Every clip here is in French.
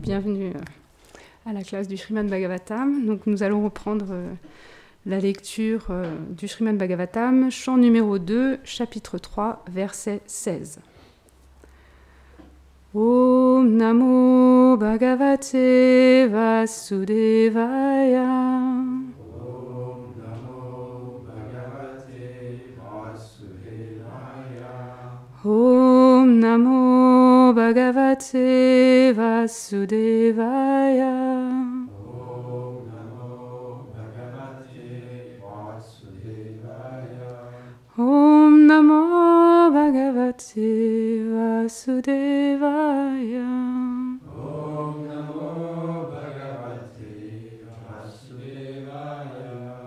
bienvenue à la classe du Srimad Bhagavatam. Donc, nous allons reprendre la lecture du Srimad Bhagavatam, chant numéro 2, chapitre 3, verset 16. Om Namo Bhagavate Vasudevaya. Om Namo Bhagavate Vasudevaya. Om Namo Bhagavate Vasudevaya. Om Namo Bhagavate Vasudevaya. Om Namo Bhagavate Vasudevaya. Om Namo Bhagavate Vasudevaya.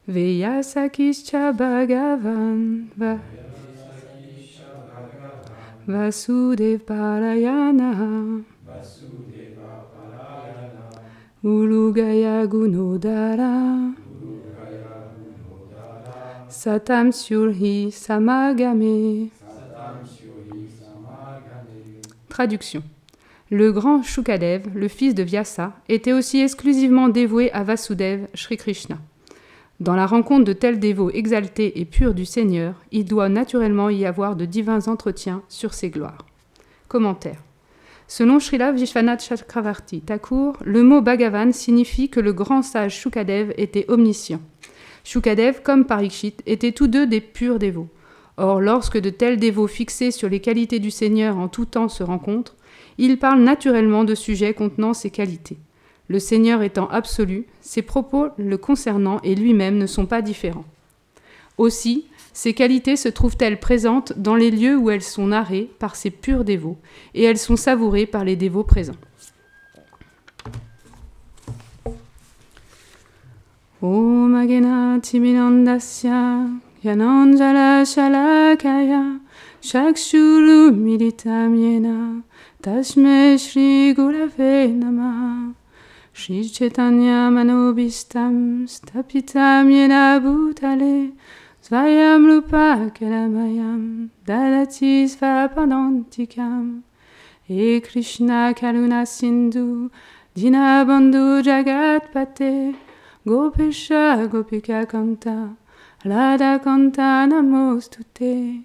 Vyasakischa Bhagavan Vasudev Parayana Ulugaya Gunodara Satam Surhi Samagame. Traduction. Le grand Shukadev, le fils de Vyasa, était aussi exclusivement dévoué à Vasudev, Shri Krishna. Dans la rencontre de tels dévots exaltés et purs du Seigneur, il doit naturellement y avoir de divins entretiens sur ses gloires. Commentaire. Selon Srila Vishwanath Chakravarti Thakur, le mot Bhagavan signifie que le grand sage Shukadev était omniscient. Shukadev, comme Parikshit, étaient tous deux des purs dévots. Or, lorsque de tels dévots fixés sur les qualités du Seigneur en tout temps se rencontrent, ils parlent naturellement de sujets contenant ces qualités. Le Seigneur étant absolu, ses propos le concernant et lui-même ne sont pas différents. Aussi, ces qualités se trouvent-elles présentes dans les lieux où elles sont narrées par ces purs dévots, et elles sont savourées par les dévots présents. Om Agena Timinandasya Yananjala Shalakaya Shakshuru Militam Yena Tasme Shri Gurave Namah Shri Chaitanya Manobhistam Stapitam Yena Bhutale Svayam Rupa Kalamayam Dadati Svapadantikam E Krishna Karuna Sindhu Dinabandhu Jagatpate Gopesha Gopika Kanta Radha Kanta Namostute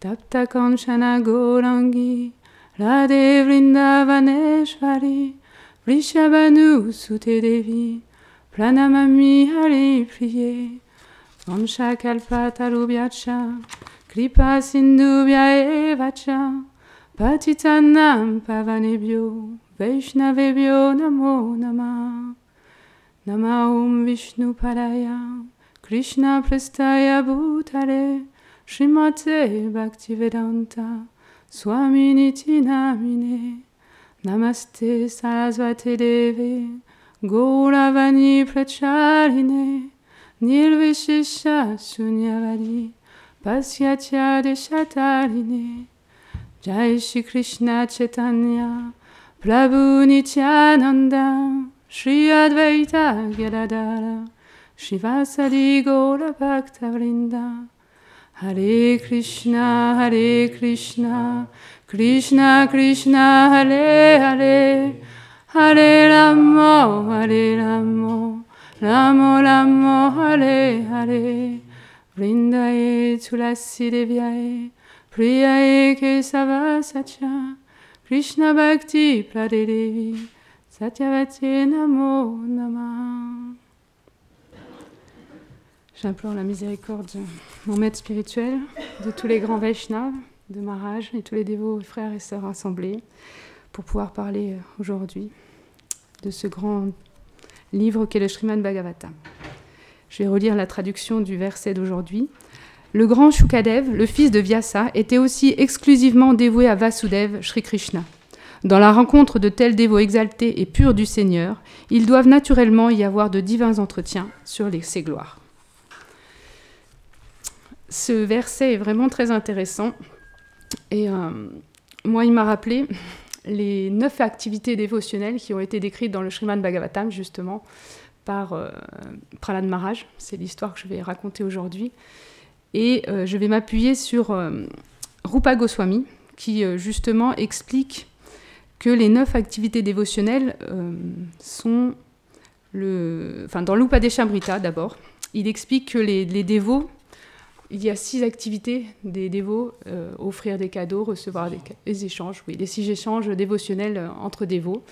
Tapta Kanchana Gaurangi Radhe Vrindavaneshvari Vrishabhanu Sute Devi Pranamami Hari Priye Vamsha Kalpa Tarubhyacha Kripa Sindhubhya Evacha Patitanam Pavanebhyo Vaishnavebhyo Namo Namah Nama Om Vishnu Padaya Krishna Prestaya Bhutale Srimate Bhaktivedanta Swaminiti Namine Namaste Sarasvate Deve Gauravani Pracharine Nirvishesha Sunyavadi Pasyatya Deshatarine Jai Shri Krishna Chaitanya Prabhu Nityananda Shri Advaita Gadadara Shivasadi Gaura Bhakta Vrinda Hare Krishna Krishna Krishna Hare Hare Hare Ramo Ramo Ramo Hare Hare Vrindaye Tulasi Devyaye Priyaye Kesava Satya Krishna Bhakti Pradevi Satyavati Namo Namah. J'implore la miséricorde de mon maître spirituel, de tous les grands Vaishnavas, de Maharaj et tous les dévots frères et sœurs rassemblés pour pouvoir parler aujourd'hui de ce grand livre qu'est le Srimad Bhagavatam. Je vais relire la traduction du verset d'aujourd'hui. Le grand Shukadev, le fils de Vyasa, était aussi exclusivement dévoué à Vasudev, Shri Krishna. Dans la rencontre de tels dévots exaltés et purs du Seigneur, ils doivent naturellement y avoir de divins entretiens sur ses gloires. Ce verset est vraiment très intéressant et moi il m'a rappelé les 9 activités dévotionnelles qui ont été décrites dans le Srimad Bhagavatam justement par Prahlad Maharaj. C'est l'histoire que je vais raconter aujourd'hui et je vais m'appuyer sur Rupa Goswami qui justement explique que les 9 activités dévotionnelles sont... dans l'Upadeshamrita d'abord, il explique que les dévots, il y a 6 activités des dévots, offrir des cadeaux, recevoir des échanges, oui, les 6 échanges dévotionnels entre dévots.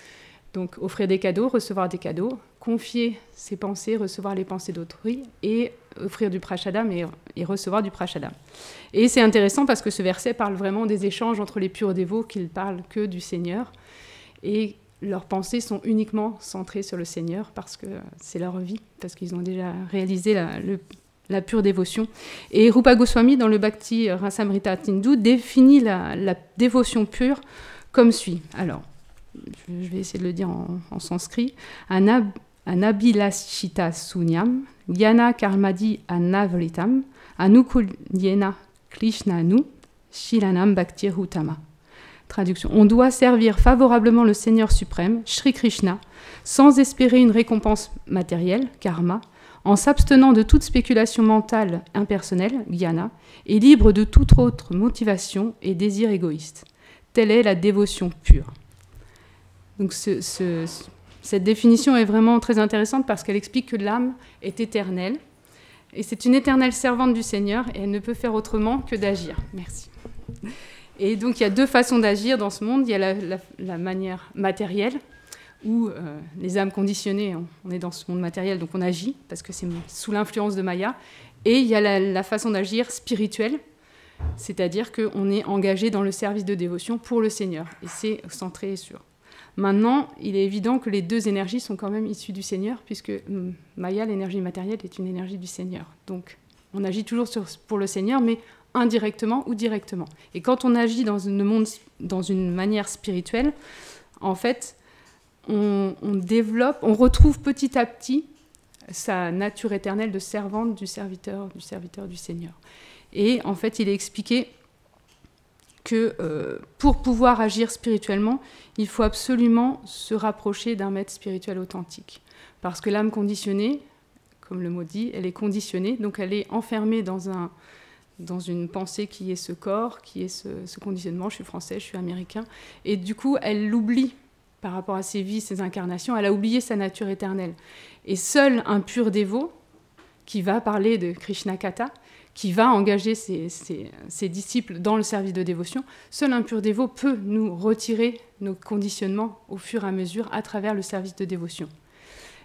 Donc offrir des cadeaux, recevoir des cadeaux, confier ses pensées, recevoir les pensées d'autrui, et offrir du prashadam et recevoir du prashadam. Et c'est intéressant parce que ce verset parle vraiment des échanges entre les purs dévots, qu'ils parlent que du Seigneur, et leurs pensées sont uniquement centrées sur le Seigneur parce que c'est leur vie, parce qu'ils ont déjà réalisé la pure dévotion. Et Rupa Goswami, dans le Bhakti Rasamrita Sindhu, définit la dévotion pure comme suit. Alors, je vais essayer de le dire en sanskrit. Anabhilashita sunyam, gyana karmadi anavritam, anukulyena krishnanu, shilanam bhaktir utama. Traduction. On doit servir favorablement le Seigneur suprême, Shri Krishna, sans espérer une récompense matérielle, karma, en s'abstenant de toute spéculation mentale impersonnelle, gyana, et libre de toute autre motivation et désir égoïste. Telle est la dévotion pure. Donc cette définition est vraiment très intéressante parce qu'elle explique que l'âme est éternelle, et c'est une éternelle servante du Seigneur, et elle ne peut faire autrement que d'agir. Merci. Et donc il y a 2 façons d'agir dans ce monde. Il y a la manière matérielle, où les âmes conditionnées, on est dans ce monde matériel, donc on agit, parce que c'est sous l'influence de Maya. Et il y a la façon d'agir spirituelle, c'est-à-dire qu'on est engagé dans le service de dévotion pour le Seigneur, et c'est centré sur. Maintenant, il est évident que les 2 énergies sont quand même issues du Seigneur, puisque Maya, l'énergie matérielle, est une énergie du Seigneur. Donc on agit toujours pour le Seigneur, mais indirectement ou directement. Et quand on agit dans une manière spirituelle, en fait, on retrouve petit à petit sa nature éternelle de servante du serviteur du Seigneur. Et en fait, il est expliqué que pour pouvoir agir spirituellement, il faut absolument se rapprocher d'un maître spirituel authentique. Parce que l'âme conditionnée, comme le mot dit, elle est conditionnée, donc elle est enfermée dans une pensée qui est ce corps, qui est ce conditionnement, je suis français, je suis américain, et du coup, elle l'oublie par rapport à ses vies, ses incarnations, elle a oublié sa nature éternelle. Et seul un pur dévot, qui va parler de Krishna Katha, qui va engager ses disciples dans le service de dévotion, seul un pur dévot peut nous retirer nos conditionnements au fur et à mesure à travers le service de dévotion.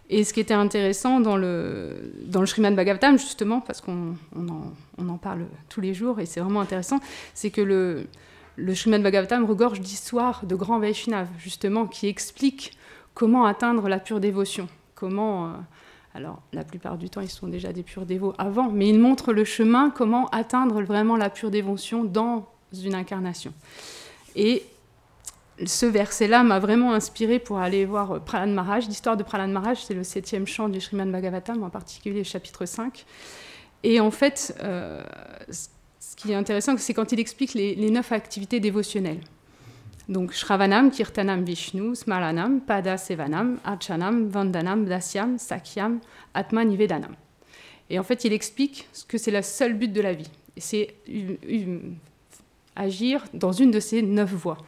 Et ce qui était intéressant dans le Srimad Bhagavatam, justement, parce qu'on en parle tous les jours, et c'est vraiment intéressant, c'est que le Srimad Bhagavatam regorge d'histoires de grands Vaishnavas, justement, qui expliquent comment atteindre la pure dévotion. Alors, la plupart du temps, ils sont déjà des purs dévots avant, mais ils montrent le chemin, comment atteindre vraiment la pure dévotion dans une incarnation. Et ce verset-là m'a vraiment inspiré pour aller voir Prahlad Maharaj. L'histoire de Prahlad Maharaj, c'est le 7e chant du Srimad Bhagavatam, en particulier le chapitre 5. Et en fait, ce qui est intéressant, c'est quand il explique les 9 activités dévotionnelles. Donc, Shravanam, Kirtanam, Vishnu, Smaranam, Pada Sevanam, Archanam, Vandanam, Dasyam, Sakyam, Atma Nivedanam. Et en fait, il explique que c'est le seul but de la vie. C'est agir dans une de ces 9 voies.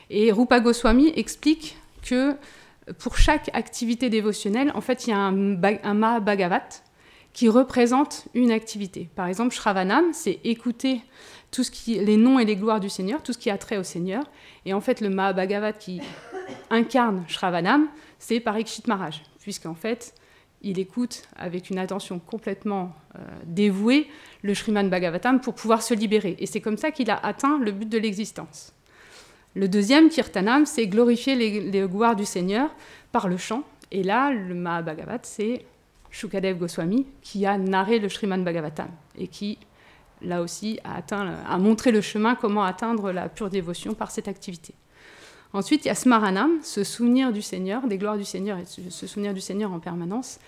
Et Rupa Goswami explique que pour chaque activité dévotionnelle, en fait, il y a un Mahabhagavat qui représente une activité. Par exemple, Shravanam, c'est écouter les noms et les gloires du Seigneur, tout ce qui a trait au Seigneur. Et en fait, le Mahabhagavat qui incarne Shravanam, c'est Parikshit Maharaj, puisqu'en fait, il écoute avec une attention complètement dévouée le Srimad Bhagavatam pour pouvoir se libérer. Et c'est comme ça qu'il a atteint le but de l'existence. Le deuxième, Kirtanam, c'est glorifier les gloires du Seigneur par le chant. Et là, le Mahabhagavat, c'est Shukadev Goswami qui a narré le Srimad Bhagavatam et qui, là aussi, a montré le chemin, comment atteindre la pure dévotion par cette activité. Ensuite, il y a Smaranam, se souvenir du Seigneur, des gloires du Seigneur et se souvenir du Seigneur en permanence.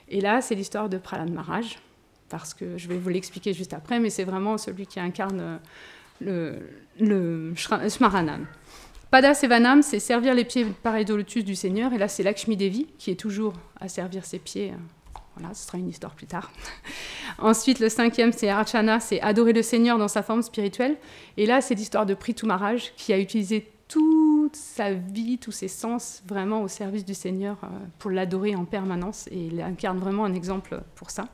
Et là, c'est l'histoire de Prahlad Maharaj, parce que je vais vous l'expliquer juste après, mais c'est vraiment celui qui incarne le Smaranam. Pada Sevanam, c'est servir les pieds pareils de lotus du Seigneur, et là, c'est Lakshmi Devi qui est toujours à servir ses pieds Voilà, ce sera une histoire plus tard. Ensuite, le 5e, c'est Archana, c'est adorer le Seigneur dans sa forme spirituelle. Et là, c'est l'histoire de Prithu Maharaj qui a utilisé toute sa vie, tous ses sens, vraiment au service du Seigneur pour l'adorer en permanence. Et il incarne vraiment un exemple pour ça.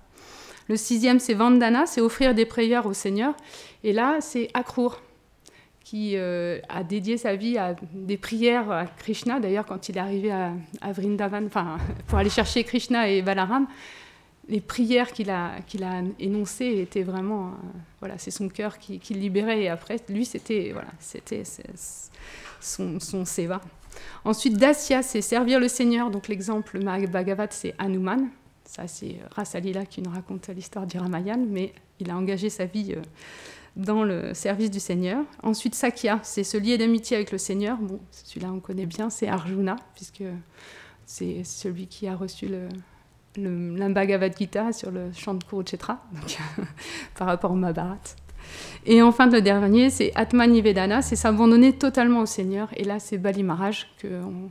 Le 6e, c'est Vandana, c'est offrir des prières au Seigneur. Et là, c'est Akrur, qui a dédié sa vie à des prières à Krishna. D'ailleurs, quand il est arrivé à Vrindavan, pour aller chercher Krishna et Balaram, les prières qu'il a énoncées étaient vraiment... voilà, c'est son cœur qui le libérait. Et après, lui, c'était son seva. Ensuite, Dasya, c'est servir le Seigneur. Donc l'exemple Bhagavat, c'est Hanuman. Ça, c'est Rasalila qui nous raconte l'histoire du Ramayana, mais il a engagé sa vie... dans le service du Seigneur. Ensuite, Sakya, c'est se lier d'amitié avec le Seigneur. Bon, celui-là, on connaît bien, c'est Arjuna, puisque c'est celui qui a reçu la Bhagavad Gita sur le champ de Kurukshetra, donc par rapport au Mahabharata. Et enfin, le dernier, c'est Atmanivedana, c'est s'abandonner totalement au Seigneur. Et là, c'est Bali Maharaj,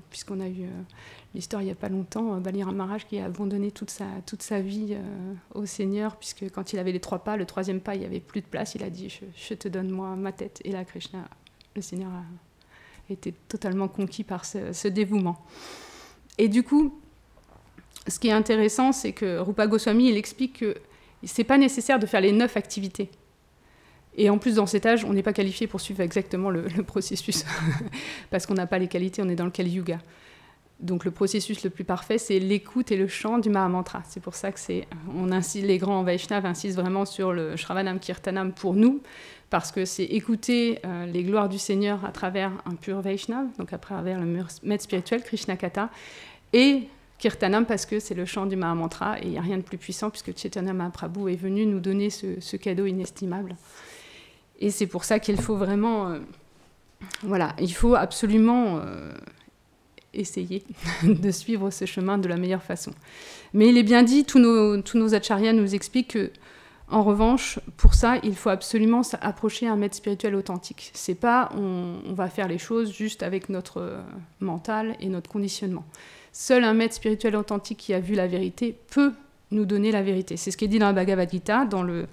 puisqu'on a eu l'histoire il n'y a pas longtemps, Bali Maharaj qui a abandonné toute sa vie au Seigneur, puisque quand il avait les 3 pas, le 3e pas, il n'y avait plus de place, il a dit « je te donne moi ma tête ». Et là, Krishna, le Seigneur, a été totalement conquis par ce dévouement. Et du coup, ce qui est intéressant, c'est que Rupa Goswami, il explique que ce n'est pas nécessaire de faire les 9 activités. Et en plus, dans cet âge, on n'est pas qualifié pour suivre exactement le processus, parce qu'on n'a pas les qualités, on est dans le Kali Yuga. Donc le processus le plus parfait, c'est l'écoute et le chant du Mahamantra. C'est pour ça que les grands Vaishnavas insistent vraiment sur le Shravanam Kirtanam pour nous, parce que c'est écouter les gloires du Seigneur à travers un pur Vaishnav, donc à travers le maître spirituel, Krishna Katha, et Kirtanam parce que c'est le chant du Mahamantra, et il n'y a rien de plus puissant, puisque Chaitanya Mahaprabhu est venu nous donner ce cadeau inestimable. Et c'est pour ça qu'il faut vraiment... voilà, il faut absolument... essayer de suivre ce chemin de la meilleure façon. Mais il est bien dit, tous nos acharyas nous expliquent que, en revanche, pour ça, il faut absolument approcher un maître spirituel authentique. C'est pas on va faire les choses juste avec notre mental et notre conditionnement. Seul un maître spirituel authentique qui a vu la vérité peut nous donner la vérité. C'est ce qui est dit dans la Bhagavad Gita, dans le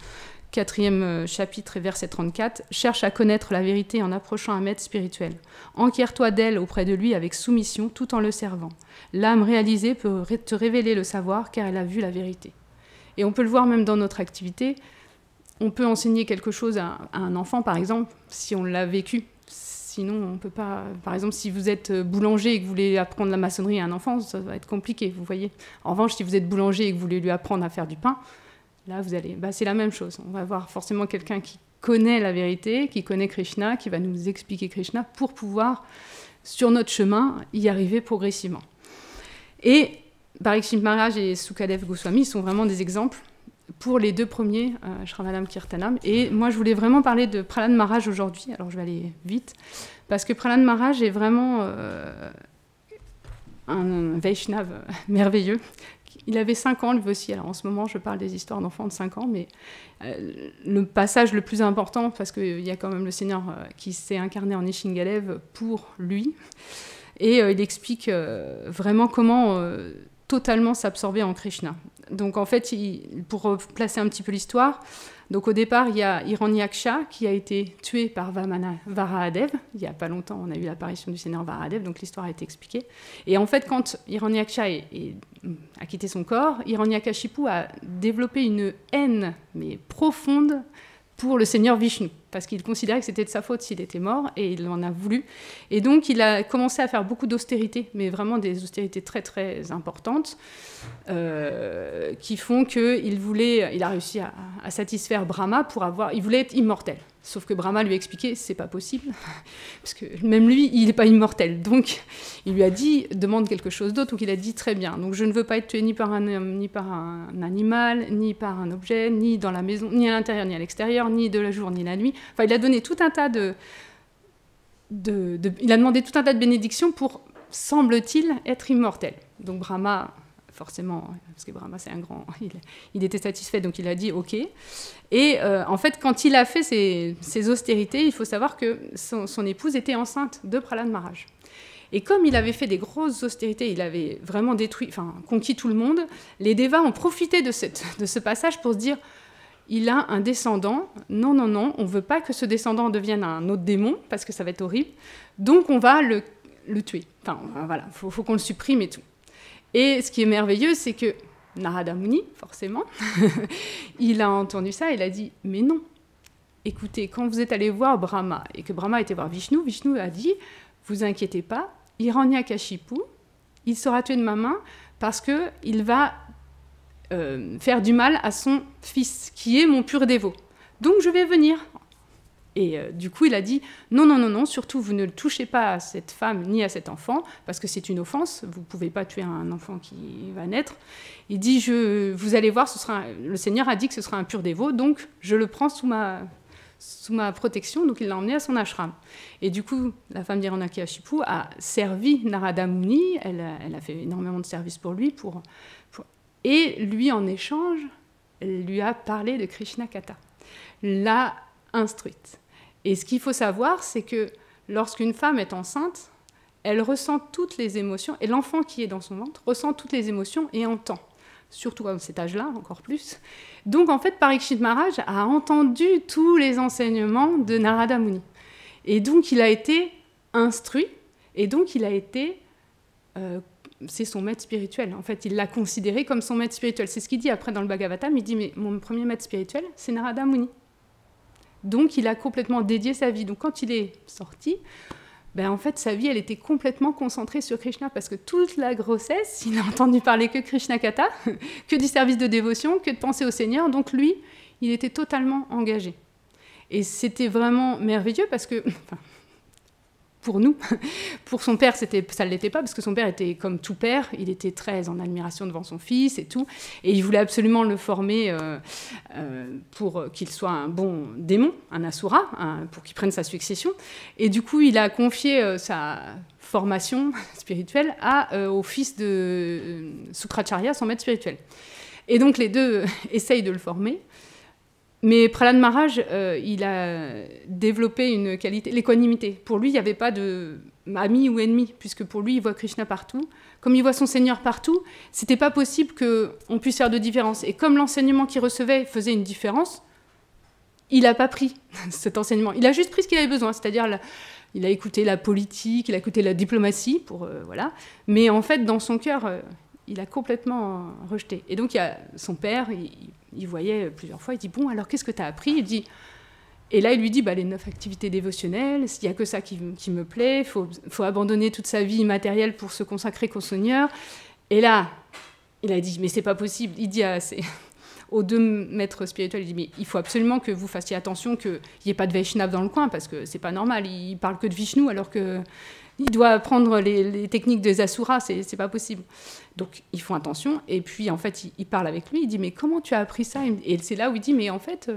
4e chapitre et verset 34, « Cherche à connaître la vérité en approchant un maître spirituel. Enquiers-toi d'elle auprès de lui avec soumission tout en le servant. L'âme réalisée peut te révéler le savoir car elle a vu la vérité. » Et on peut le voir même dans notre activité. On peut enseigner quelque chose à un enfant, par exemple, si on l'a vécu. Sinon, on ne peut pas... Par exemple, si vous êtes boulanger et que vous voulez apprendre la maçonnerie à un enfant, ça va être compliqué, vous voyez. En revanche, si vous êtes boulanger et que vous voulez lui apprendre à faire du pain, là, c'est la même chose. On va avoir forcément quelqu'un qui connaît la vérité, qui connaît Krishna, qui va nous expliquer Krishna pour pouvoir, sur notre chemin, y arriver progressivement. Et Parikshit Maharaj et Sukadev Goswami sont vraiment des exemples pour les 2 premiers, Shravanam Kirtanam. Et moi, je voulais vraiment parler de Prahlad Maharaj aujourd'hui. Alors, je vais aller vite, parce que Prahlad Maharaj est vraiment un Vaishnav merveilleux. Il avait 5 ans, lui aussi. Alors en ce moment, je parle des histoires d'enfants de 5 ans, mais le passage le plus important, parce qu'il y a quand même le Seigneur qui s'est incarné en Nishingalev pour lui, et il explique vraiment comment totalement s'absorber en Krishna. Donc en fait, pour placer un petit peu l'histoire, donc au départ, il y a Hiranyaksha qui a été tué par Varahadev. Il n'y a pas longtemps, on a eu l'apparition du Seigneur Varahadev, donc l'histoire a été expliquée. Et en fait, quand Hiranyaksha a quitté son corps, Hiranyakashipu a développé une haine, mais profonde, pour le Seigneur Vishnu, parce qu'il considérait que c'était de sa faute s'il était mort, et il en a voulu. Et donc, il a commencé à faire beaucoup d'austérités, mais vraiment des austérités très, très importantes, qui font qu'il a réussi à satisfaire Brahma pour il voulait être immortel. Sauf que Brahma lui a expliqué, c'est pas possible, parce que même lui, il n'est pas immortel. Donc, il lui a dit, demande quelque chose d'autre. Donc, il a dit, très bien. Donc, je ne veux pas être tué ni par un homme, ni par un animal, ni par un objet, ni dans la maison, ni à l'intérieur, ni à l'extérieur, ni de la jour, ni la nuit. Enfin, il a donné tout un tas il a demandé tout un tas de bénédictions pour, semble-t-il, être immortel. Donc, Brahma... forcément, parce que Brahma, c'est un grand... Il était satisfait, donc il a dit « OK ». Et en fait, quand il a fait ces austérités, il faut savoir que son épouse était enceinte de Prahlad Maharaj. Et comme il avait fait des grosses austérités, il avait vraiment détruit, enfin conquis tout le monde, les Devas ont profité de ce passage pour se dire, il a un descendant, non, non, non, on ne veut pas que ce descendant devienne un autre démon, parce que ça va être horrible, donc on va le tuer. Enfin, voilà, faut qu'on le supprime et tout. Et ce qui est merveilleux, c'est que Narada Muni, forcément, il a entendu ça, il a dit, mais non, écoutez, quand vous êtes allé voir Brahma, et que Brahma était voir Vishnu, Vishnu a dit, vous inquiétez pas, Hiranyakashipu, il sera tué de ma main, parce qu'il va faire du mal à son fils, qui est mon pur dévot. Donc je vais venir. Et du coup, il a dit, non, non, non, non, surtout, vous ne le touchez pas à cette femme ni à cet enfant, parce que c'est une offense, vous ne pouvez pas tuer un enfant qui va naître. Il dit, vous allez voir, le Seigneur a dit que ce sera un pur dévot, donc je le prends sous ma protection, donc il l'a emmené à son ashram. Et du coup, la femme d'Hiranyakashipu a servi Narada Muni, elle a fait énormément de services pour lui, et lui, en échange, elle lui a parlé de Krishna Katha, l'a instruite. Et ce qu'il faut savoir, c'est que lorsqu'une femme est enceinte, elle ressent toutes les émotions, et l'enfant qui est dans son ventre ressent toutes les émotions et entend, surtout à cet âge-là, encore plus. Donc en fait, Parikshit Maharaj a entendu tous les enseignements de Narada Muni. Et donc il a été instruit, et donc il a été... c'est son maître spirituel. En fait, il l'a considéré comme son maître spirituel. C'est ce qu'il dit après dans le Bhagavatam. Il dit, mais mon premier maître spirituel, c'est Narada Muni. Donc, il a complètement dédié sa vie. Donc, quand il est sorti, en fait, sa vie, elle était complètement concentrée sur Krishna, parce que toute la grossesse, il n'a entendu parler que Krishna Katha, que du service de dévotion, que de penser au Seigneur. Donc, lui, il était totalement engagé. Et c'était vraiment merveilleux, parce que... pour nous. Pour son père, ça ne l'était pas, parce que son père était comme tout père, il était très en admiration devant son fils et tout, et il voulait absolument le former pour qu'il soit un bon démon, un asura, pour qu'il prenne sa succession. Et du coup, il a confié sa formation spirituelle au fils de Sukracharya, son maître spirituel. Et donc, les deux essayent de le former. Mais Prahlad Maharaj, il a développé une qualité, l'équanimité. Pour lui, il n'y avait pas d'ami ou ennemi, puisque pour lui, il voit Krishna partout. Comme il voit son Seigneur partout, c'était pas possible qu'on puisse faire de différence. Et comme l'enseignement qu'il recevait faisait une différence, il n'a pas pris cet enseignement. Il a juste pris ce qu'il avait besoin, c'est-à-dire il a écouté la politique, il a écouté la diplomatie, voilà. Mais en fait, dans son cœur, il a complètement rejeté. Et donc, il y a son père, il voyait plusieurs fois, il dit, bon, alors qu'est-ce que tu as appris ? Et là, il lui dit, les 9 activités dévotionnelles, il n'y a que ça qui me plaît, il faut abandonner toute sa vie matérielle pour se consacrer qu'au Seigneur. Et là, il a dit, mais c'est pas possible. Il dit aux deux maîtres spirituels, il dit, mais il faut absolument que vous fassiez attention qu'il n'y ait pas de Vaishnav dans le coin, parce que c'est pas normal, il parle que de Vishnu, alors que... il doit apprendre les techniques des asuras, c'est pas possible. Donc, ils font attention. Et puis, en fait, il parle avec lui. Il dit, mais comment tu as appris ça ? Et c'est là où il dit, mais en fait,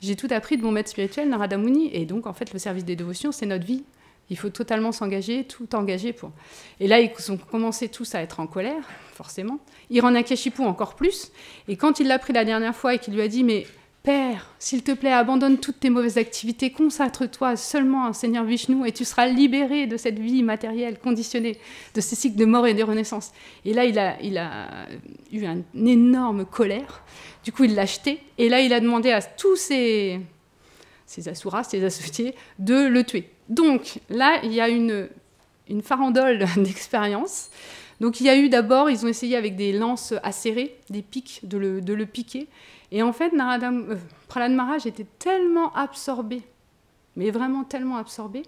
j'ai tout appris de mon maître spirituel, Narada Muni. Et donc, en fait, le service des dévotions, c'est notre vie. Il faut totalement s'engager, tout engager pour... Et là, ils ont commencé tous à être en colère, forcément. Hiranyakashipu encore plus. Et quand il l'a pris la dernière fois et qu'il lui a dit, mais... Père, s'il te plaît, abandonne toutes tes mauvaises activités, consacre-toi seulement au Seigneur Vishnu et tu seras libéré de cette vie matérielle conditionnée, de ces cycles de mort et de renaissance. Et là, il a eu une énorme colère. Du coup, il l'a jeté. Et là, il a demandé à tous ses asuras, ses associés, de le tuer. Donc, là, il y a une farandole d'expérience. Donc, il y a eu d'abord, ils ont essayé avec des lances acérées, des pics, de le piquer. Et en fait, Prahlad Maharaj était tellement absorbé, mais vraiment tellement absorbé,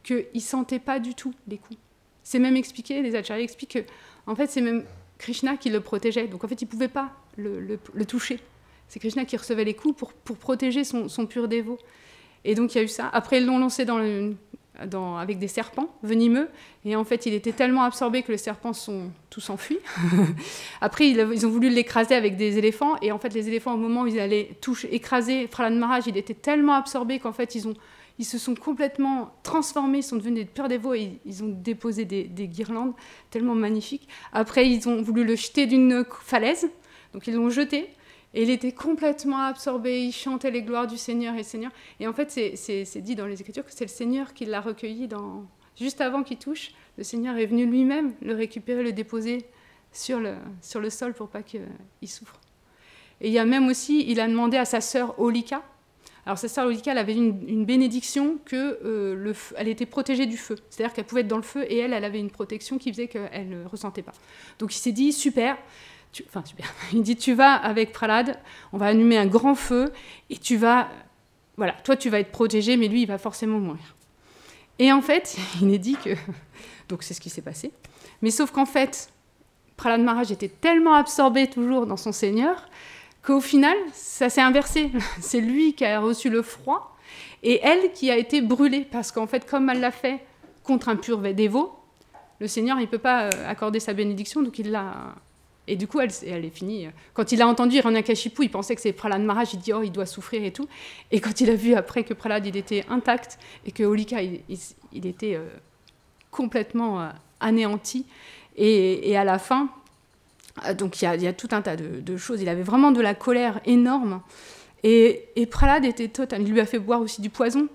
qu'il ne sentait pas du tout les coups. C'est même expliqué, les acharyas expliquent que en fait, c'est même Krishna qui le protégeait. Donc en fait, il ne pouvait pas le toucher. C'est Krishna qui recevait les coups pour protéger son pur dévot. Et donc il y a eu ça. Après, ils l'ont lancé avec des serpents venimeux. Et en fait, il était tellement absorbé que les serpents sont tous enfuis. Après, ils ont voulu l'écraser avec des éléphants. Et en fait, les éléphants, au moment où ils allaient écraser Prahlad Maharaj, il était tellement absorbé qu'en fait, ils se sont complètement transformés. Ils sont devenus des purs dévots et ils ont déposé des guirlandes tellement magnifiques. Après, ils ont voulu le jeter d'une falaise. Donc, ils l'ont jeté. Et il était complètement absorbé, il chantait les gloires du Seigneur et le Seigneur. Et en fait, c'est dit dans les Écritures que c'est le Seigneur qui l'a recueilli juste avant qu'il touche, le Seigneur est venu lui-même le récupérer, le déposer sur le sol pour pas qu'il souffre. Et il y a même aussi, il a demandé à sa sœur Olika. Alors sa sœur Olika, elle avait une bénédiction que elle était protégée du feu. C'est-à-dire qu'elle pouvait être dans le feu et elle avait une protection qui faisait qu'elle ne ressentait pas. Donc il s'est dit, super. Il dit, tu vas avec Prahlad, on va allumer un grand feu et tu vas... Voilà, toi tu vas être protégé, mais lui il va forcément mourir. Et en fait, il est dit que... Donc c'est ce qui s'est passé. Mais sauf qu'en fait, Prahlad Maharaj était tellement absorbé toujours dans son Seigneur qu'au final, ça s'est inversé. C'est lui qui a reçu le froid et elle qui a été brûlée. Parce qu'en fait, comme elle l'a fait contre un pur dévot, le Seigneur, il ne peut pas accorder sa bénédiction, donc il l'a... Et du coup, elle est finie. Quand il a entendu Hiranyakashipu, il pensait que c'est Prahlad Maharaj, il dit « Oh, il doit souffrir et tout ». Et quand il a vu après que Prahlad, il était intact et que Holika, il était complètement anéanti. Et à la fin, donc il y a tout un tas de choses. Il avait vraiment de la colère énorme. Et Prahlad était total. Il lui a fait boire aussi du poison.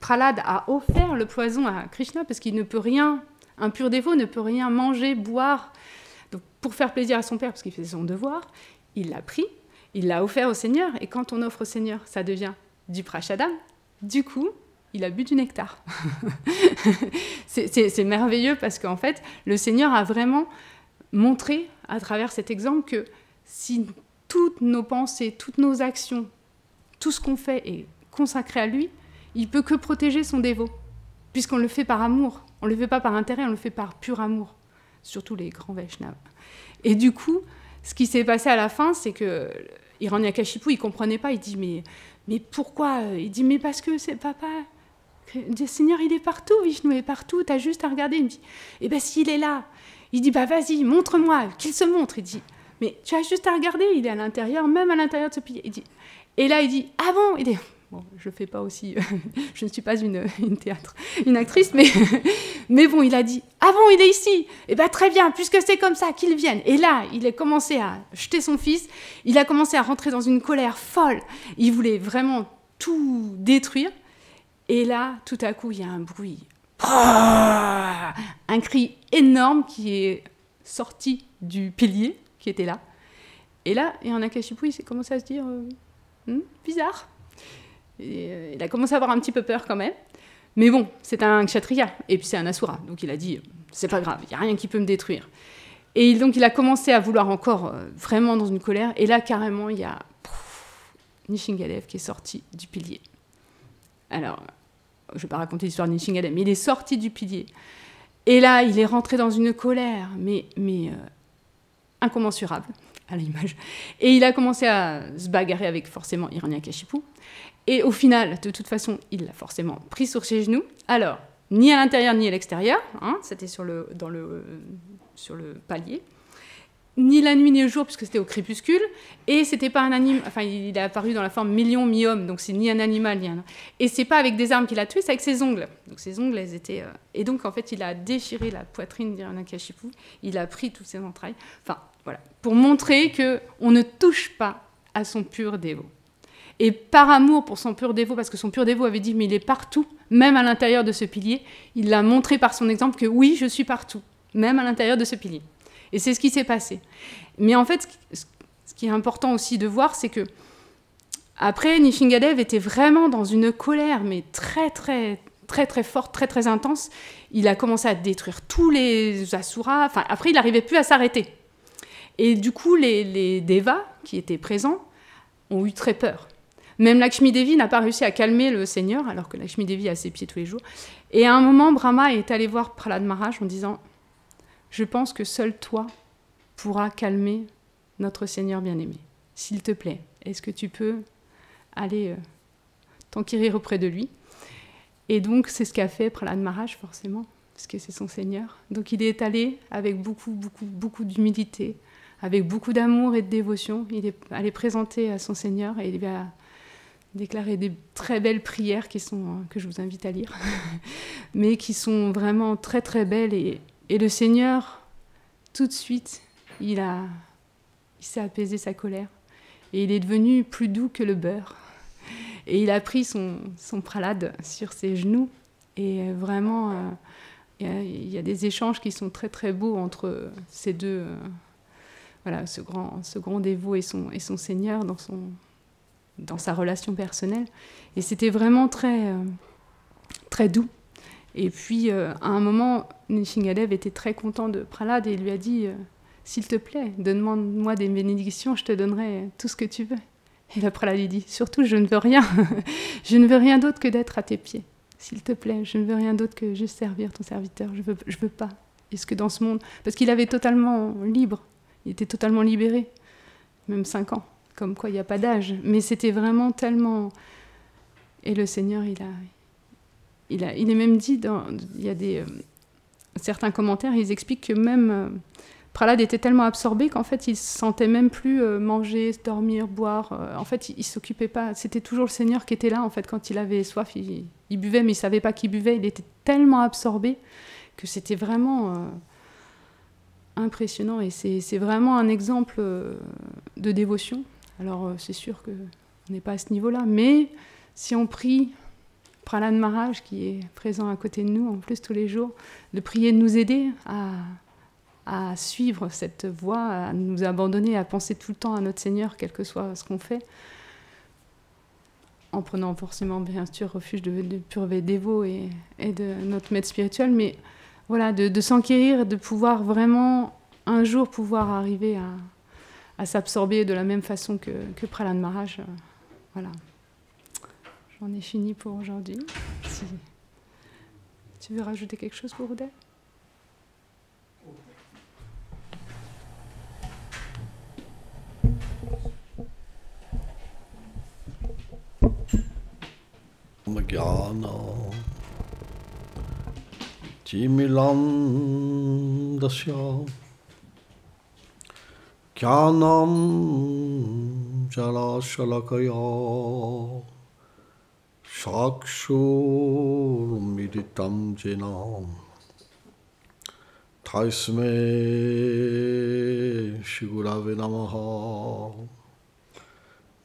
Prahlad a offert le poison à Krishna parce qu'il ne peut rien, un pur dévot ne peut rien manger, boire. Donc, pour faire plaisir à son père, parce qu'il faisait son devoir, il l'a pris, il l'a offert au Seigneur, et quand on offre au Seigneur, ça devient du prashadam. Du coup, il a bu du nectar. c'est merveilleux parce qu'en fait, le Seigneur a vraiment montré, à travers cet exemple, que si toutes nos pensées, toutes nos actions, tout ce qu'on fait est consacré à lui, il ne peut que protéger son dévot, puisqu'on le fait par amour. On ne le fait pas par intérêt, on le fait par pur amour. Surtout les grands Vaishnavas. Et du coup, ce qui s'est passé à la fin, c'est que Hiranyakashipu, il ne comprenait pas. Il dit, mais pourquoi? Il dit, mais parce que c'est papa. Le Seigneur, il est partout, Vishnu est partout, tu as juste à regarder. Il me dit, eh bien, s'il est là. Il dit, bah vas-y, montre-moi, qu'il se montre. Il dit, mais tu as juste à regarder, il est à l'intérieur, même à l'intérieur de ce pilier. Il dit, et là, il dit, ah bon? Il dit, bon, je ne fais pas aussi... je ne suis pas une actrice, mais bon, il a dit « Ah bon, il est ici ! Eh bien, très bien, puisque c'est comme ça, qu'il vienne !» Et là, il a commencé à jeter son fils, il a commencé à rentrer dans une colère folle. Il voulait vraiment tout détruire. Et là, tout à coup, il y a un bruit. Un cri énorme qui est sorti du pilier qui était là. Et là, Hiranyakashipu, il s'est commencé à se dire bizarre. Et il a commencé à avoir un petit peu peur quand même. Mais bon, c'est un kshatriya, et puis c'est un asura. Donc il a dit, c'est pas grave, il n'y a rien qui peut me détruire. Et donc il a commencé à vouloir encore, vraiment dans une colère. Et là, carrément, il y a Nishingadev qui est sorti du pilier. Alors, je ne vais pas raconter l'histoire de Nishingadev, mais il est sorti du pilier. Et là, il est rentré dans une colère, mais incommensurable, à l'image. Et il a commencé à se bagarrer avec forcément Hiranyakashipu. Et au final, de toute façon, il l'a forcément pris sur ses genoux. Alors, ni à l'intérieur ni à l'extérieur, hein, c'était sur le palier. Ni la nuit ni le jour, puisque c'était au crépuscule. Et c'était pas un animal. Enfin, il est apparu dans la forme million, mi-homme, donc c'est ni un animal, ni un. Et c'est pas avec des armes qu'il a tué, c'est avec ses ongles. Donc ses ongles, elles étaient. Et donc, en fait, il a déchiré la poitrine d'Hiranyakashipu. Il a pris toutes ses entrailles. Enfin, voilà. Pour montrer qu'on ne touche pas à son pur dévot. Et par amour pour son pur dévot, parce que son pur dévot avait dit, mais il est partout, même à l'intérieur de ce pilier, il l'a montré par son exemple que oui, je suis partout, même à l'intérieur de ce pilier. Et c'est ce qui s'est passé. Mais en fait, ce qui est important aussi de voir, c'est que après, Nishingadev était vraiment dans une colère, mais très, très, très, très forte, très, très intense. Il a commencé à détruire tous les asuras. Enfin, après, il n'arrivait plus à s'arrêter. Et du coup, les devas qui étaient présents ont eu très peur. Même Lakshmi Devi n'a pas réussi à calmer le Seigneur, alors que Lakshmi Devi a ses pieds tous les jours. Et à un moment, Brahma est allé voir Prahlad Maharaj en disant « Je pense que seul toi pourras calmer notre Seigneur bien-aimé. S'il te plaît, est-ce que tu peux aller t'enquérir auprès de lui ?» Et donc, c'est ce qu'a fait Prahlad Maharaj, forcément, parce que c'est son Seigneur. Donc, il est allé avec beaucoup, beaucoup, beaucoup d'humilité, avec beaucoup d'amour et de dévotion. Il est allé présenter à son Seigneur et il lui a déclaré des très belles prières que je vous invite à lire, mais qui sont vraiment très très belles. Et le Seigneur, tout de suite, il s'est apaisé sa colère. Et il est devenu plus doux que le beurre. Et il a pris son Prahlad sur ses genoux Et vraiment, il y a des échanges qui sont très très beaux entre ces deux, voilà, ce grand dévot et son Seigneur dans sa relation personnelle. Et c'était vraiment très, très doux. Et puis, à un moment, Nishingadev était très content de Prahlad et il lui a dit « S'il te plaît, demande-moi des bénédictions, je te donnerai tout ce que tu veux. » Et là, Prahlad lui dit « Surtout, je ne veux rien. Je ne veux rien d'autre que d'être à tes pieds. S'il te plaît, je ne veux rien d'autre que juste servir ton serviteur. Je veux pas. Est-ce que dans ce monde... » Parce qu'il avait totalement libre. Il était totalement libéré. Même 5 ans. Comme quoi, il n'y a pas d'âge. Mais c'était vraiment tellement... Et le Seigneur, il est même dit, il y a certains commentaires, ils expliquent que même Prahlad était tellement absorbé qu'en fait, il ne se sentait même plus manger, dormir, boire. En fait, il ne s'occupait pas. C'était toujours le Seigneur qui était là. En fait, quand il avait soif, il buvait, mais il ne savait pas qu'il buvait. Il était tellement absorbé que c'était vraiment impressionnant. Et c'est vraiment un exemple de dévotion. Alors, c'est sûr qu'on n'est pas à ce niveau-là. Mais si on prie... Prahlad Maharaj, qui est présent à côté de nous, en plus tous les jours, de prier, de nous aider à suivre cette voie, à nous abandonner, à penser tout le temps à notre Seigneur, quel que soit ce qu'on fait, en prenant forcément, bien sûr, refuge de Purvé Dévot et de notre maître spirituel, mais voilà, de s'enquérir, de pouvoir vraiment, un jour, pouvoir arriver à s'absorber de la même façon que Prahlad Maharaj. Voilà. J'en ai fini pour aujourd'hui. Si tu veux rajouter quelque chose, Gurudev ? Magyana Timilandasya Kyanam Jalashalakaya Shakshur Miditam Jena Taisme Shigurave Namaha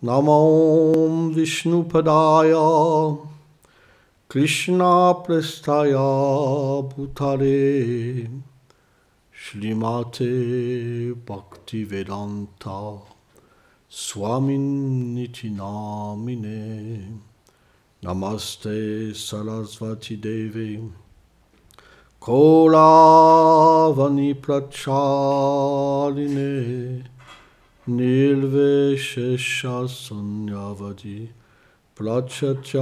Namam Vishnupadaya Krishna Prestaya Bhutale Shrimate Bhaktivedanta Swamin Niti Namine Namaste Sarasvati Devi Kolavani Prachaline Nilveshesha Sunyavadi Prachacha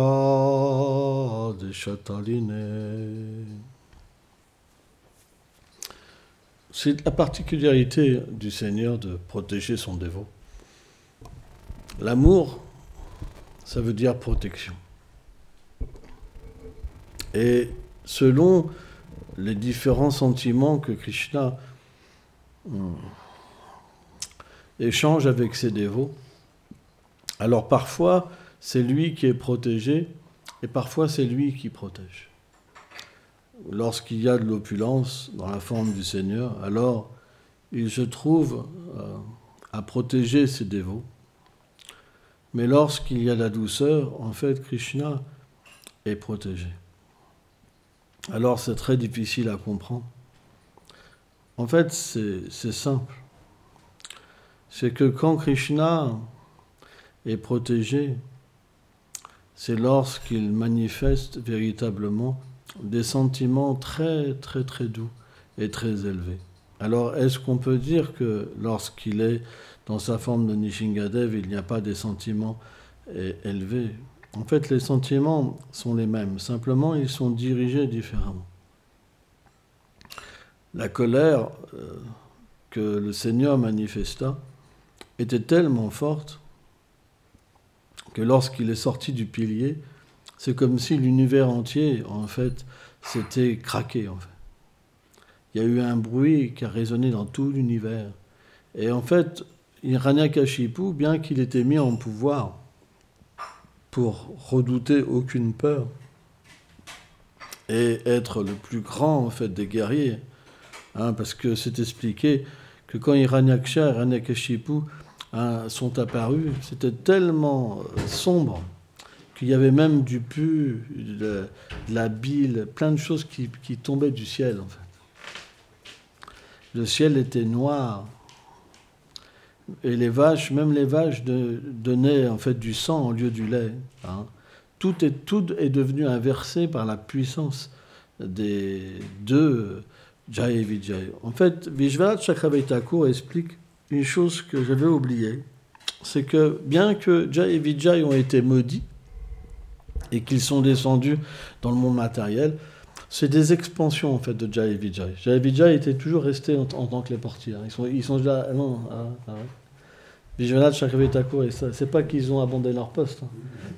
Deshataline. C'est la particularité du Seigneur de protéger son dévot. L'amour, ça veut dire protection. Et selon les différents sentiments que Krishna échange avec ses dévots, alors parfois c'est lui qui est protégé et parfois c'est lui qui protège. Lorsqu'il y a de l'opulence dans la forme du Seigneur, alors il se trouve à protéger ses dévots. Mais lorsqu'il y a de la douceur, en fait, Krishna est protégé. Alors c'est très difficile à comprendre. En fait, c'est simple. C'est que quand Krishna est protégé, c'est lorsqu'il manifeste véritablement des sentiments très, très, très doux et très élevés. Alors, est-ce qu'on peut dire que lorsqu'il est dans sa forme de Nishingadev, il n'y a pas des sentiments élevés ? En fait, les sentiments sont les mêmes, simplement ils sont dirigés différemment. La colère que le Seigneur manifesta était tellement forte que lorsqu'il est sorti du pilier, c'est comme si l'univers entier, en fait, s'était craqué, en fait. Il y a eu un bruit qui a résonné dans tout l'univers. Et en fait, Hiranyakashipu, bien qu'il était mis en pouvoir pour redouter aucune peur et être le plus grand, en fait, des guerriers, parce que c'est expliqué que quand Hiranyaksha et Hiranyakashipu sont apparus, c'était tellement sombre qu'il y avait même du pu, de la bile, plein de choses qui tombaient du ciel, en fait. Le ciel était noir. Et les vaches, même les vaches donnaient en fait du sang en lieu du lait. Hein. Tout est devenu inversé par la puissance des deux Jai et Vijay. En fait, Vishwanath Chakravarti Thakur explique une chose que j'avais oubliée. C'est que bien que Jai et Vijay ont été maudits et qu'ils sont descendus dans le monde matériel, c'est des expansions en fait de Jai et Vijay. Jai et Vijay étaient toujours restés en tant que les portiers. Ils sont là. Non, Vishwanath Chakravarti Thakur, c'est pas qu'ils ont abandonné leur poste. Hein.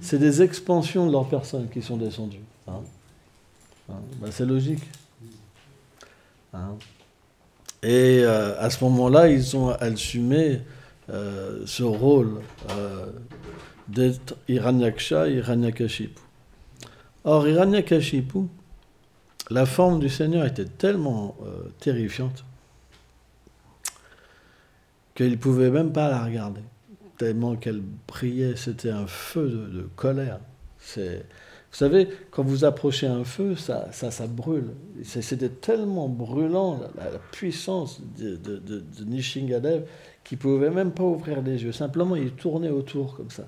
C'est des expansions de leur personne qui sont descendues. Hein. Ben, c'est logique. Hein. Et à ce moment-là, ils ont assumé ce rôle d'être Hiranyaksha et Hiranyakashipu. Or, Hiranyakashipu, la forme du Seigneur était tellement terrifiante qu'il ne pouvait même pas la regarder. Tellement qu'elle brillait, c'était un feu de colère. Vous savez, quand vous approchez un feu, ça brûle. C'était tellement brûlant, la puissance de Nishingadev, qu'il ne pouvait même pas ouvrir les yeux. Simplement, il tournait autour comme ça.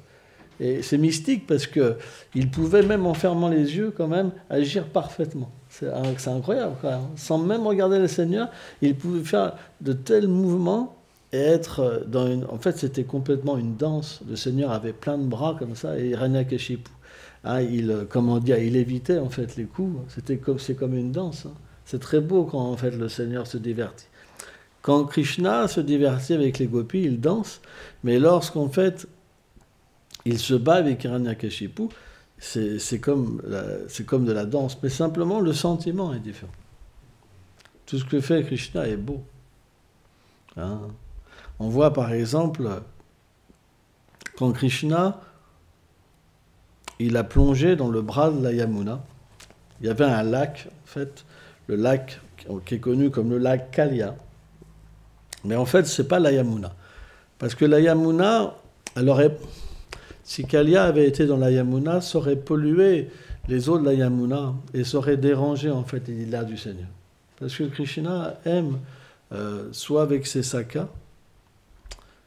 Et c'est mystique parce qu'il pouvait, même en fermant les yeux, quand même, agir parfaitement. C'est incroyable, quand même. Sans même regarder le Seigneur, il pouvait faire de tels mouvements et être dans une... En fait, c'était complètement une danse. Le Seigneur avait plein de bras comme ça, et Hiranyakashipu, hein, il évitait en fait les coups. C'est comme une danse. Hein. C'est très beau quand en fait le Seigneur se divertit. Quand Krishna se divertit avec les gopis, il danse, mais lorsqu'en fait il se bat avec Hiranyakashipu, c'est comme de la danse, mais simplement le sentiment est différent. Tout ce que fait Krishna est beau. Hein. On voit par exemple, quand Krishna, il a plongé dans le bras de la Yamuna, il y avait un lac, en fait, le lac qui est connu comme le lac Kalia. Mais en fait, ce n'est pas la Yamuna. Parce que la Yamuna, si Kalia avait été dans la Yamuna, ça aurait pollué les eaux de la Yamuna et ça aurait dérangé en fait les lilas du Seigneur. Parce que Krishna aime, soit avec ses sakas,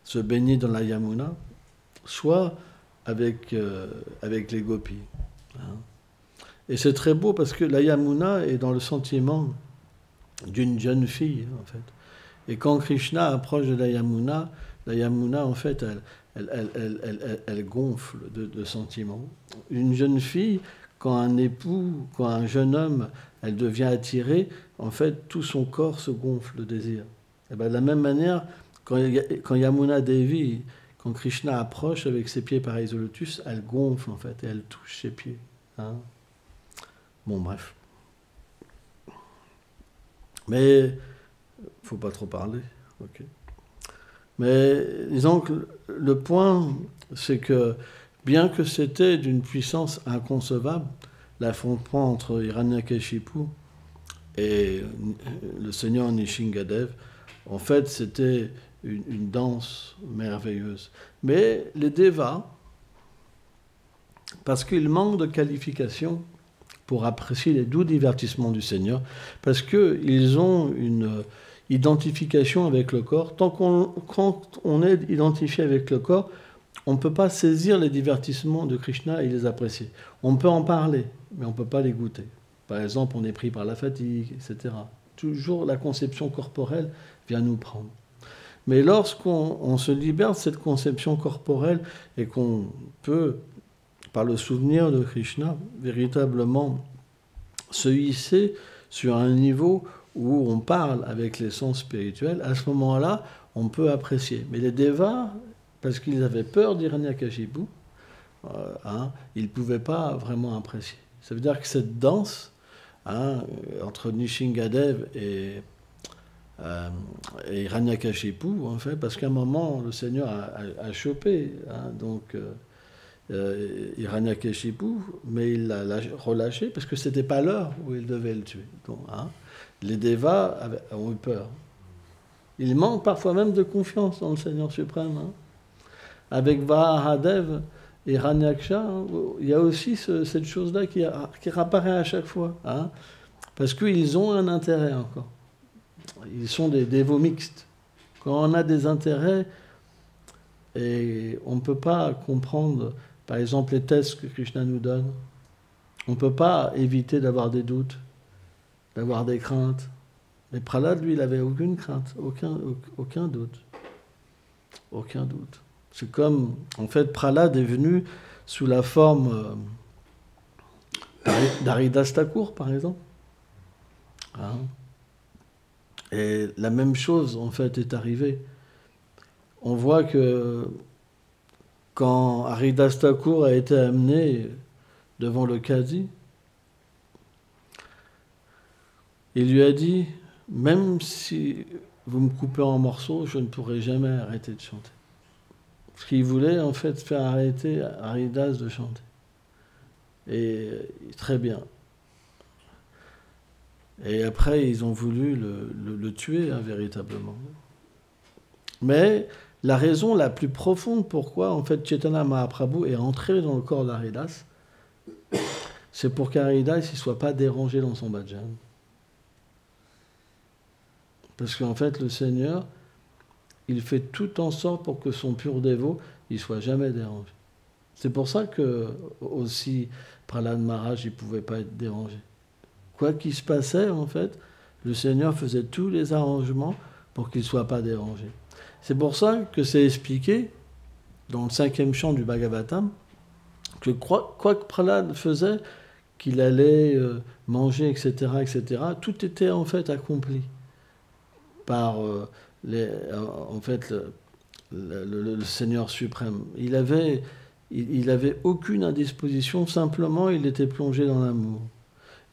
se baigner dans la Yamuna, soit avec les gopis. Hein. Et c'est très beau parce que la Yamuna est dans le sentiment d'une jeune fille, en fait. Et quand Krishna approche de la Yamuna, en fait, elle gonfle de sentiments. Une jeune fille, quand un époux, quand un jeune homme, elle devient attirée, en fait, tout son corps se gonfle de désir. Et bien, de la même manière, quand Yamuna Devi, quand Krishna approche avec ses pieds pareils au lotus, elle gonfle, en fait, et elle touche ses pieds. Hein. Bon, bref. Mais il ne faut pas trop parler. Okay. Mais disons que le point, c'est que bien que c'était d'une puissance inconcevable, l'affrontement entre Hiranyakashipu et le seigneur Nishingadev, en fait, c'était une danse merveilleuse. Mais les Devas, parce qu'ils manquent de qualification pour apprécier les doux divertissements du Seigneur, parce qu'ils ont une identification avec le corps. Quand on est identifié avec le corps, on ne peut pas saisir les divertissements de Krishna et les apprécier. On peut en parler, mais on ne peut pas les goûter. Par exemple, on est pris par la fatigue, etc. Toujours la conception corporelle vient nous prendre. Mais lorsqu'on se libère de cette conception corporelle et qu'on peut, par le souvenir de Krishna, véritablement se hisser sur un niveau où on parle avec les sens spirituels, à ce moment-là, on peut apprécier. Mais les Devas, parce qu'ils avaient peur d'Hiranyakashipu, ils ne pouvaient pas vraiment apprécier. Ça veut dire que cette danse entre Nishingadev et Hiranyakashipu, en fait, parce qu'à un moment, le Seigneur a chopé Hiranyakashipu, mais il l'a relâché parce que ce n'était pas l'heure où il devait le tuer. Donc, les Devas ont eu peur. Il manque parfois même de confiance dans le Seigneur suprême. Avec Varahadev, et Hiranyaksha, hein, il y a aussi cette chose-là qui réapparaît à chaque fois. Hein, parce qu'ils ont un intérêt encore. Ils sont des dévots mixtes. Quand on a des intérêts, et on ne peut pas comprendre, par exemple, les tests que Krishna nous donne, on ne peut pas éviter d'avoir des doutes, d'avoir des craintes. Mais Prahlad, lui, il n'avait aucune crainte, aucun doute. Aucun doute. C'est comme, en fait, Prahlad est venu sous la forme d'Haridas Thakur, par exemple. Hein? Et la même chose, en fait, est arrivée. On voit que quand Haridas Thakur a été amené devant le Qadi, il lui a dit, même si vous me coupez en morceaux, je ne pourrai jamais arrêter de chanter. Parce qu'il voulait en fait faire arrêter Haridas de chanter. Et très bien. Et après, ils ont voulu le tuer, hein, véritablement. Mais la raison la plus profonde pourquoi en fait Chaitanya Mahaprabhu est entré dans le corps d'Haridas, c'est pour qu'Haridas ne soit pas dérangé dans son bhajan. Parce qu'en fait, le Seigneur, il fait tout en sorte pour que son pur dévot, il ne soit jamais dérangé. C'est pour ça que, aussi, Prahlad Maharaj, il ne pouvait pas être dérangé. Quoi qu'il se passait, en fait, le Seigneur faisait tous les arrangements pour qu'il ne soit pas dérangé. C'est pour ça que c'est expliqué, dans le 5e chant du Bhagavatam, que quoi que Prahlad faisait, qu'il allait manger, etc., tout était en fait accompli par en fait le Seigneur suprême. Il avait aucune indisposition, simplement il était plongé dans l'amour.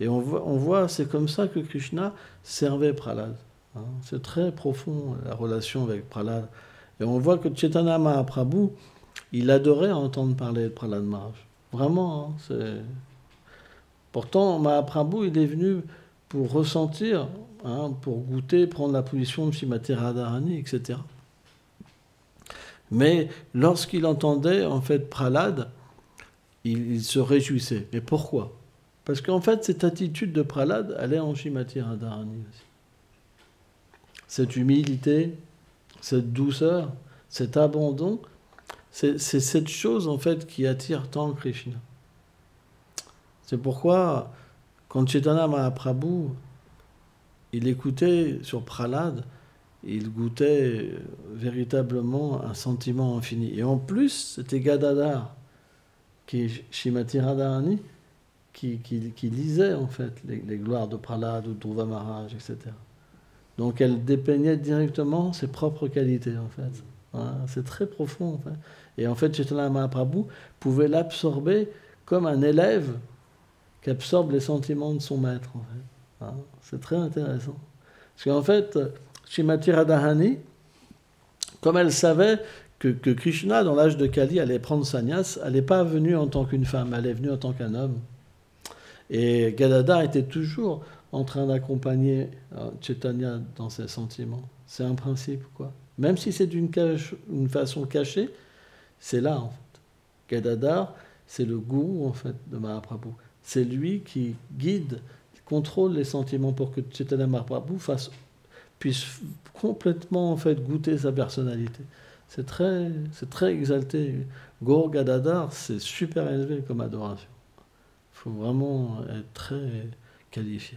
Et on voit, c'est comme ça que Krishna servait Prahlad. Hein. C'est très profond la relation avec Prahlad. Et on voit que Chaitanya Mahaprabhu, il adorait entendre parler de Prahlad Maharaj. Vraiment, hein, c'est... Pourtant, Mahaprabhu, il est venu pour ressentir, hein, pour goûter, prendre la position de Srimati Radharani, etc. Mais lorsqu'il entendait, en fait, Prahlad, il se réjouissait. Et pourquoi ? Parce qu'en fait, cette attitude de Prahlad, elle est en Srimati Radharani aussi. Cette humilité, cette douceur, cet abandon, c'est cette chose, en fait, qui attire tant Krishna. C'est pourquoi, quand Chaitanya Mahaprabhu, il écoutait sur Prahlad, il goûtait véritablement un sentiment infini. Et en plus, c'était Gadadhar, qui est Srimati Radharani, qui lisait en fait les gloires de Prahlad ou de Dhruva Maharaj, etc. Donc elle dépeignait directement ses propres qualités, en fait. Hein, c'est très profond, en fait. Et en fait, Chaitanya Mahaprabhu pouvait l'absorber comme un élève qui absorbe les sentiments de son maître, en fait. Hein, c'est très intéressant. Parce qu'en fait, Srimati Radharani, comme elle savait que Krishna, dans l'âge de Kali, allait prendre sannyas, elle n'est pas venue en tant qu'une femme, elle est venue en tant qu'un homme. Et Gadadhar était toujours en train d'accompagner Chaitanya dans ses sentiments. C'est un principe, quoi. Même si c'est d'une façon cachée, c'est là, en fait. Gadadhar, c'est le gourou, en fait, de Mahaprabhu. C'est lui qui guide, qui contrôle les sentiments pour que Chaitanya Mahaprabhu puisse complètement, en fait, goûter sa personnalité. C'est très exalté. Gaur Gadadhar, c'est super élevé comme adoration. Il faut vraiment être très qualifié.